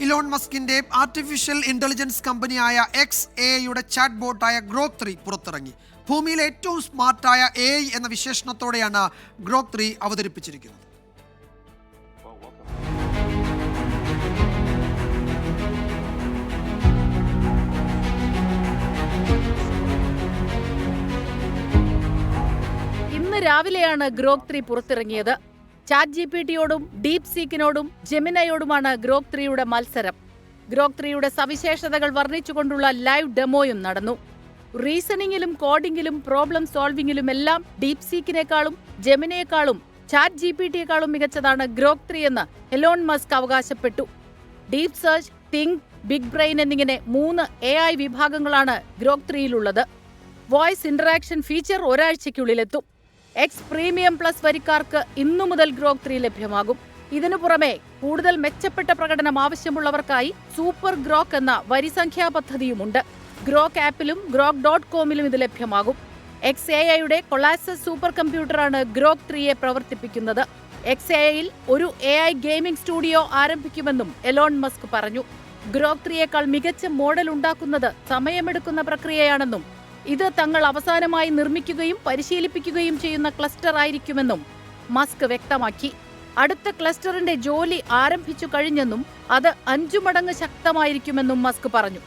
Elon മസ്കിന്റെ artificial intelligence കമ്പനിയായ XAIയുടെ chat ബോട്ടായ Grok 3 പുറത്തിറങ്ങി. ഭൂമിയിലെ ഏറ്റവും സ്മാർട്ടായ AI എന്ന വിശേഷണത്തോടെയാണ് ഗ്രോക്ക് 3 അവതരിപ്പിച്ചിരിക്കുന്നത്. ഇന്ന് രാവിലെയാണ് ഗ്രോക്ക് 3 പുറത്തിറങ്ങിയത്. ചാറ്റ് GPTയോടും ഡീപ് സീക്കിനോടും ജെമിനയോടുമാണ് ഗ്രോക്ക് 3യുടെ മത്സരം. ഗ്രോക്ക് 3യുടെ സവിശേഷതകൾ വർണ്ണിച്ചുകൊണ്ടുള്ള ലൈവ് ഡെമോയും നടന്നു. റീസണിങ്ങിലും കോഡിങ്ങിലും പ്രോബ്ലം സോൾവിങ്ങിലും എല്ലാം ഡീപ് സീക്കിനേക്കാളും ജെമിനയെക്കാളും ചാറ്റ് GPTയെക്കാളും മികച്ചതാണ് ഗ്രോക്ക് 3 എന്ന് എലോൺ മസ്ക് അവകാശപ്പെട്ടു. Deep search, think, big brain എന്നിങ്ങനെ 3 AI വിഭാഗങ്ങളാണ് ഗ്രോക്ക് 3യിലുള്ളത്. വോയിസ് ഇന്ററാക്ഷൻ ഫീച്ചർ ഒരാഴ്ചയ്ക്കുള്ളിലെത്തും. എക്സ് പ്രീമിയം പ്ലസ് വരിക്കാർക്ക് ഇന്നു മുതൽ ഗ്രോക്ക് 3 ലഭ്യമാകും. ഇതിനു പുറമെ കൂടുതൽ മെച്ചപ്പെട്ട പ്രകടനം ആവശ്യമുള്ളവർക്കായി സൂപ്പർ ഗ്രോക്ക് എന്ന വരിസംഖ്യാ പദ്ധതിയുമുണ്ട്. ഗ്രോക്ക് ആപ്പിലും grok.comലും ഇത് ലഭ്യമാകും. XAIയുടെ കൊളാസസ് സൂപ്പർ കമ്പ്യൂട്ടറാണ് ഗ്രോക്ക് 3യെ പ്രവർത്തിപ്പിക്കുന്നത്. XAIയിൽ ഒരു AI ഗെയിമിംഗ് സ്റ്റുഡിയോ ആരംഭിക്കുമെന്നും എലോൺ മസ്ക് പറഞ്ഞു. ഗ്രോക്ക് 3യേക്കാൾ മികച്ച മോഡൽ ഉണ്ടാക്കുന്നത് സമയമെടുക്കുന്ന പ്രക്രിയയാണെന്നും ഇത് തങ്ങൾ അവസാനമായി നിർമ്മിക്കുകയും പരിശീലിപ്പിക്കുകയും ചെയ്യുന്ന ക്ലസ്റ്റർ ആയിരിക്കുമെന്നും മസ്ക് വ്യക്തമാക്കി. അടുത്ത ക്ലസ്റ്ററിന്റെ ജോലി ആരംഭിച്ചു കഴിഞ്ഞെന്നും അത് 5 മടങ്ങ് ശക്തമായിരിക്കുമെന്നും മസ്ക് പറഞ്ഞു.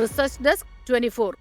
Research desk 24.